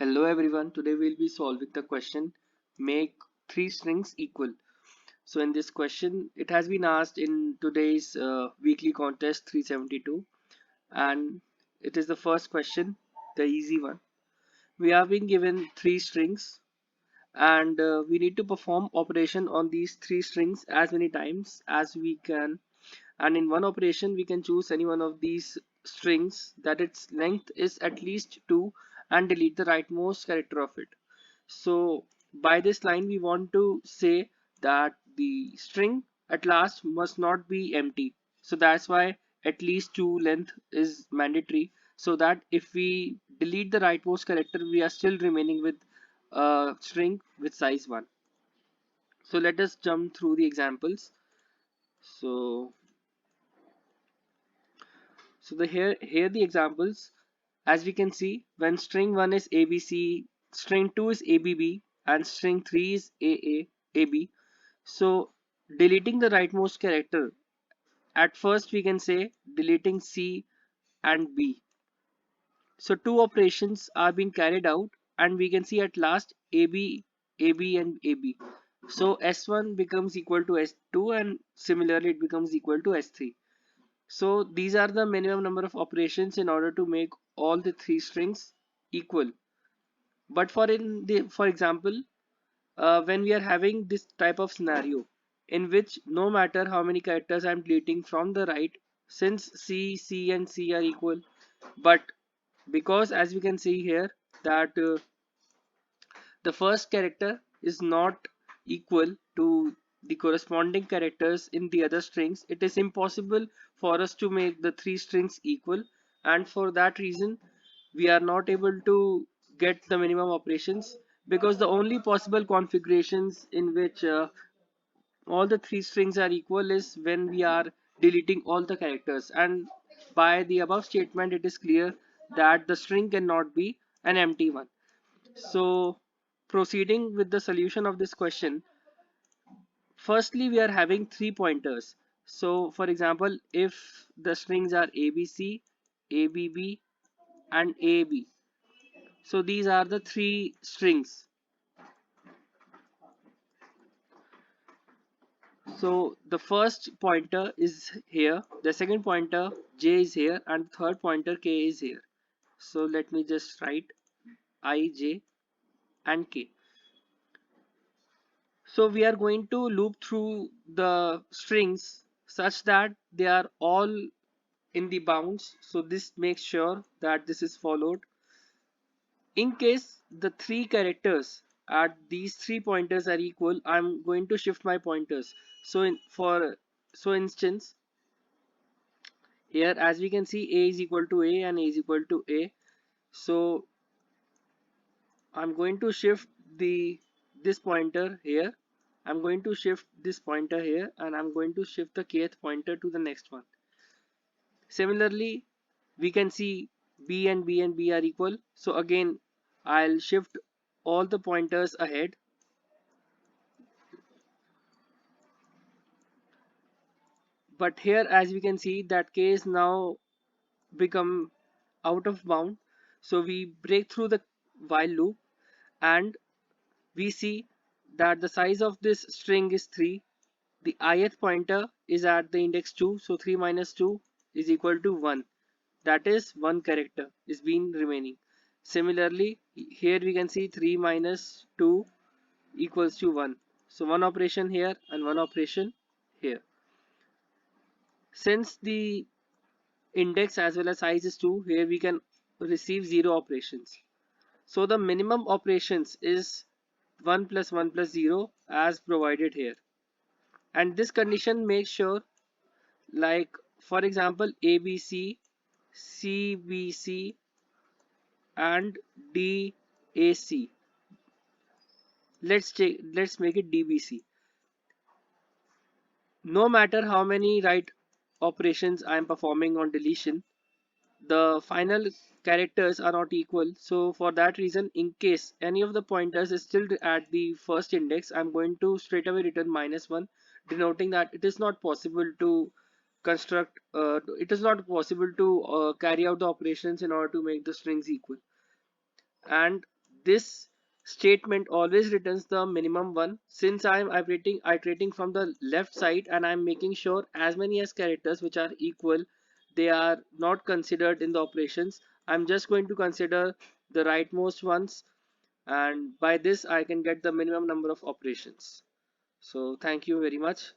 Hello everyone, today we'll be solving the question make three strings equal. So in this question it has been asked in today's weekly contest 372 and it is the first question, the easy one. We have been given three strings and we need to perform operation on these three strings as many times as we can, and in one operation we can choose any one of these strings that its length is at least 2 and delete the rightmost character of it. So by this line we want to say that the string at last must not be empty. So that's why at least 2 length is mandatory, so that if we delete the rightmost character we are still remaining with a string with size 1. So let us jump through the examples. So the here the examples. As we can see, when string 1 is ABC, string 2 is ABB, and string 3 is AA, AB. So deleting the rightmost character, at first we can say deleting C and B. So two operations are being carried out and we can see at last AB, AB and AB. So S1 becomes equal to S2 and similarly it becomes equal to S3. So these are the minimum number of operations in order to make all the three strings equal. But for example, when we are having this type of scenario in which no matter how many characters I'm deleting from the right, since C and C are equal, but because as we can see here that the first character is not equal to the corresponding characters in the other strings, it is impossible for us to make the three strings equal, and for that reason we are not able to get the minimum operations, because the only possible configurations in which all the three strings are equal is when we are deleting all the characters, and by the above statement it is clear that the string cannot be an empty one. So proceeding with the solution of this question, firstly we are having three pointers. So for example, if the strings are ABC, ABB and AB, so these are the three strings. So the first pointer is here, the second pointer J is here, and third pointer K is here. So let me just write I, J and K. So we are going to loop through the strings such that they are all in the bounds. So this makes sure that this is followed. In case the three characters at these three pointers are equal, I'm going to shift my pointers. So instance, here as we can see A is equal to A and A is equal to A. So I'm going to shift this pointer here. I'm going to shift this pointer here and I'm going to shift the kth pointer to the next one. Similarly, we can see B and B and B are equal. So again, I'll shift all the pointers ahead. But here as we can see that K is now become out of bound. So we break through the while loop and we see that the size of this string is 3. The ith pointer is at the index 2, so 3 minus 2 is equal to 1. That is one character is being remaining. Similarly, here we can see 3 minus 2 equals to 1. So one operation here and one operation here. Since the index as well as size is 2, here we can receive 0 operations. So the minimum operations is 1 plus 1 plus 0 as provided here. And this condition makes sure, like for example ABC, CBC and DAC. Let's make it DBC. No matter how many right operations I am performing on deletion, the final characters are not equal. So for that reason, in case any of the pointers is still at the first index, I'm going to straight away return -1, denoting that it is not possible to it is not possible to carry out the operations in order to make the strings equal. And this statement always returns the minimum one. Since I am iterating from the left side, and I'm making sure as many as characters which are equal, they are not considered in the operations. I'm just going to consider the rightmost ones, and by this I can get the minimum number of operations. So thank you very much.